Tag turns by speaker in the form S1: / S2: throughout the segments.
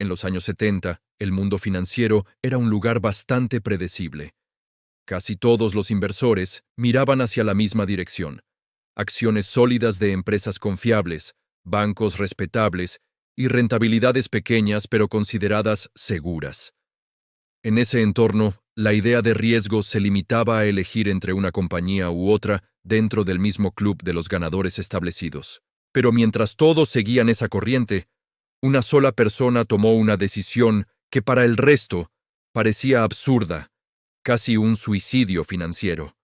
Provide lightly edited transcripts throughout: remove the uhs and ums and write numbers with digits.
S1: En los años 70, el mundo financiero era un lugar bastante predecible. Casi todos los inversores miraban hacia la misma dirección: acciones sólidas de empresas confiables, bancos respetables y rentabilidades pequeñas pero consideradas seguras. En ese entorno, la idea de riesgo se limitaba a elegir entre una compañía u otra dentro del mismo club de los ganadores establecidos. Pero mientras todos seguían esa corriente, una sola persona tomó una decisión que para el resto parecía absurda, casi un suicidio financiero.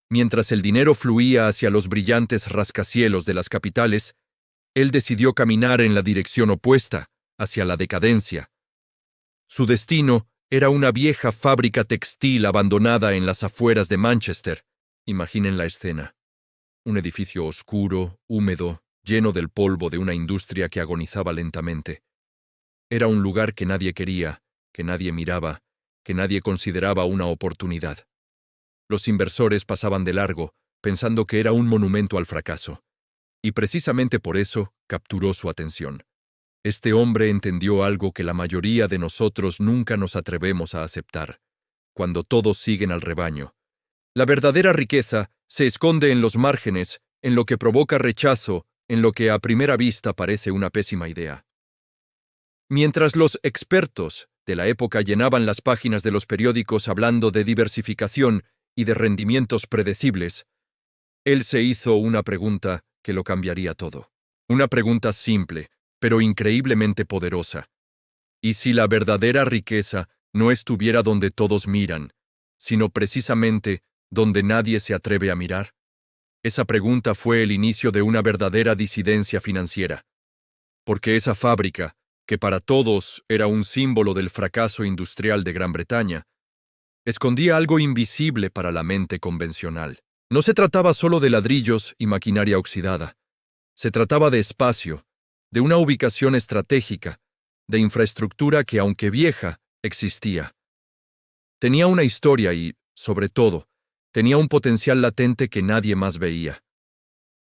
S1: Mientras el dinero fluía hacia los brillantes rascacielos de las capitales, él decidió caminar en la dirección opuesta, hacia la decadencia. Su destino era una vieja fábrica textil abandonada en las afueras de Manchester. Imaginen la escena. Un edificio oscuro, húmedo, lleno del polvo de una industria que agonizaba lentamente. Era un lugar que nadie quería, que nadie miraba, que nadie consideraba una oportunidad. Los inversores pasaban de largo, pensando que era un monumento al fracaso. Y precisamente por eso capturó su atención. Este hombre entendió algo que la mayoría de nosotros nunca nos atrevemos a aceptar, cuando todos siguen al rebaño. La verdadera riqueza se esconde en los márgenes, en lo que provoca rechazo, en lo que a primera vista parece una pésima idea. Mientras los expertos de la época llenaban las páginas de los periódicos hablando de diversificación y de rendimientos predecibles, él se hizo una pregunta que lo cambiaría todo. Una pregunta simple, pero increíblemente poderosa. ¿Y si la verdadera riqueza no estuviera donde todos miran, sino precisamente donde nadie se atreve a mirar? Esa pregunta fue el inicio de una verdadera disidencia financiera. Porque esa fábrica, que para todos era un símbolo del fracaso industrial de Gran Bretaña, escondía algo invisible para la mente convencional. No se trataba solo de ladrillos y maquinaria oxidada. Se trataba de espacio, de una ubicación estratégica, de infraestructura que, aunque vieja, existía. Tenía una historia y, sobre todo, tenía un potencial latente que nadie más veía.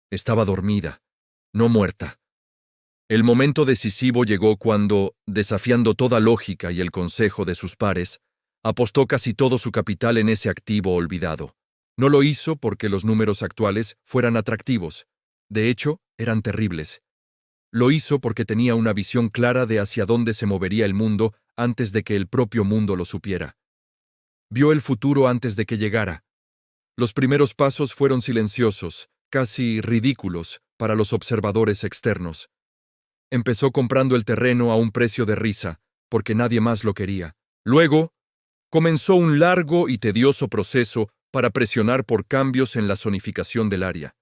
S1: Estaba dormida, no muerta. El momento decisivo llegó cuando, desafiando toda lógica y el consejo de sus pares, apostó casi todo su capital en ese activo olvidado. No lo hizo porque los números actuales fueran atractivos. De hecho, eran terribles. Lo hizo porque tenía una visión clara de hacia dónde se movería el mundo antes de que el propio mundo lo supiera. Vio el futuro antes de que llegara. Los primeros pasos fueron silenciosos, casi ridículos para los observadores externos. Empezó comprando el terreno a un precio de risa, porque nadie más lo quería. Luego, comenzó un largo y tedioso proceso para presionar por cambios en la zonificación del área.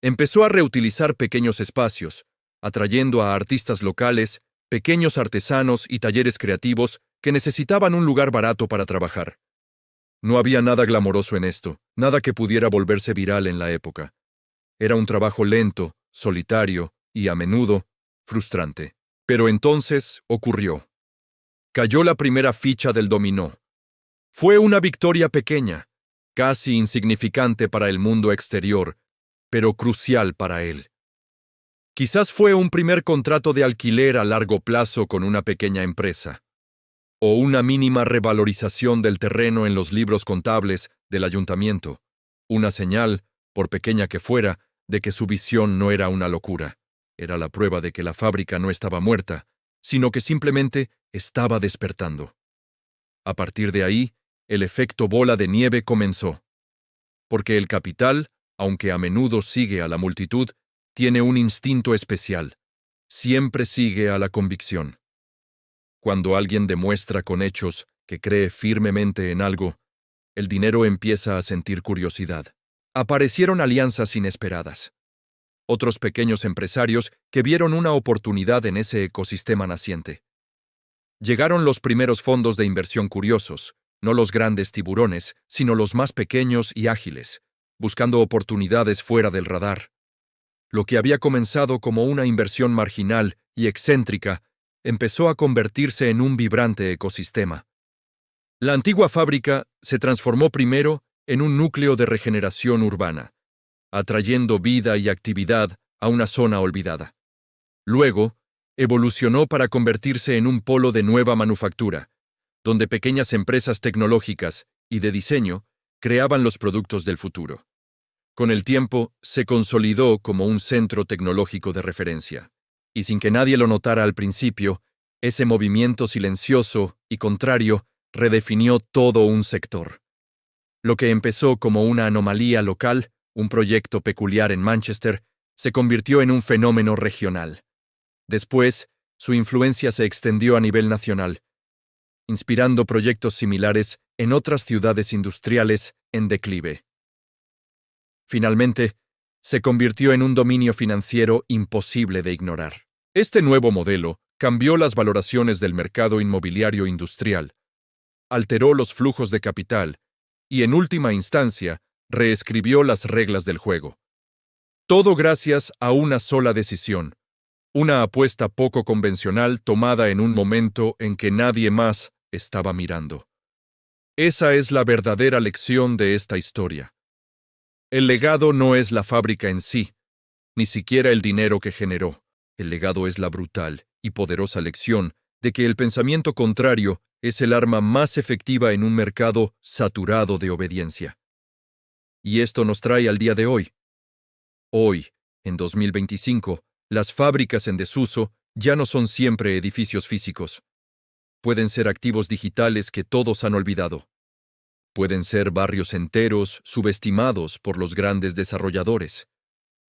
S1: Empezó a reutilizar pequeños espacios, atrayendo a artistas locales, pequeños artesanos y talleres creativos que necesitaban un lugar barato para trabajar. No había nada glamoroso en esto, nada que pudiera volverse viral en la época. Era un trabajo lento, solitario y, a menudo, frustrante. Pero entonces ocurrió. Cayó la primera ficha del dominó. Fue una victoria pequeña, casi insignificante para el mundo exterior, pero crucial para él. Quizás fue un primer contrato de alquiler a largo plazo con una pequeña empresa, o una mínima revalorización del terreno en los libros contables del ayuntamiento, una señal, por pequeña que fuera, de que su visión no era una locura. Era la prueba de que la fábrica no estaba muerta, sino que simplemente estaba despertando. A partir de ahí, el efecto bola de nieve comenzó. Porque el capital, aunque a menudo sigue a la multitud, tiene un instinto especial. Siempre sigue a la convicción. Cuando alguien demuestra con hechos que cree firmemente en algo, el dinero empieza a sentir curiosidad. Aparecieron alianzas inesperadas. Otros pequeños empresarios que vieron una oportunidad en ese ecosistema naciente. Llegaron los primeros fondos de inversión curiosos, no los grandes tiburones, sino los más pequeños y ágiles, buscando oportunidades fuera del radar. Lo que había comenzado como una inversión marginal y excéntrica empezó a convertirse en un vibrante ecosistema. La antigua fábrica se transformó primero en un núcleo de regeneración urbana, atrayendo vida y actividad a una zona olvidada. Luego, evolucionó para convertirse en un polo de nueva manufactura, donde pequeñas empresas tecnológicas y de diseño creaban los productos del futuro. Con el tiempo, se consolidó como un centro tecnológico de referencia, y sin que nadie lo notara al principio, ese movimiento silencioso y contrario redefinió todo un sector. Lo que empezó como una anomalía local, un proyecto peculiar en Manchester, se convirtió en un fenómeno regional. Después, su influencia se extendió a nivel nacional, inspirando proyectos similares en otras ciudades industriales en declive. Finalmente, se convirtió en un dominio financiero imposible de ignorar. Este nuevo modelo cambió las valoraciones del mercado inmobiliario industrial, alteró los flujos de capital y, en última instancia, reescribió las reglas del juego. Todo gracias a una sola decisión, una apuesta poco convencional tomada en un momento en que nadie más estaba mirando. Esa es la verdadera lección de esta historia. El legado no es la fábrica en sí, ni siquiera el dinero que generó. El legado es la brutal y poderosa lección de que el pensamiento contrario es el arma más efectiva en un mercado saturado de obediencia. Y esto nos trae al día de hoy. Hoy, en 2025, las fábricas en desuso ya no son siempre edificios físicos. Pueden ser activos digitales que todos han olvidado. Pueden ser barrios enteros subestimados por los grandes desarrolladores.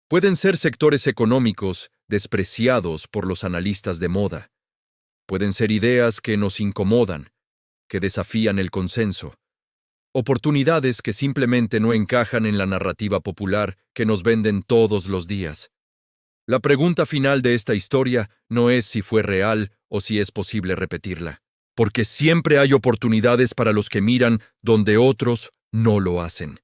S1: Pueden ser sectores económicos despreciados por los analistas de moda. Pueden ser ideas que nos incomodan, que desafían el consenso. Oportunidades que simplemente no encajan en la narrativa popular que nos venden todos los días. La pregunta final de esta historia no es si fue real o si es posible repetirla, porque siempre hay oportunidades para los que miran donde otros no lo hacen.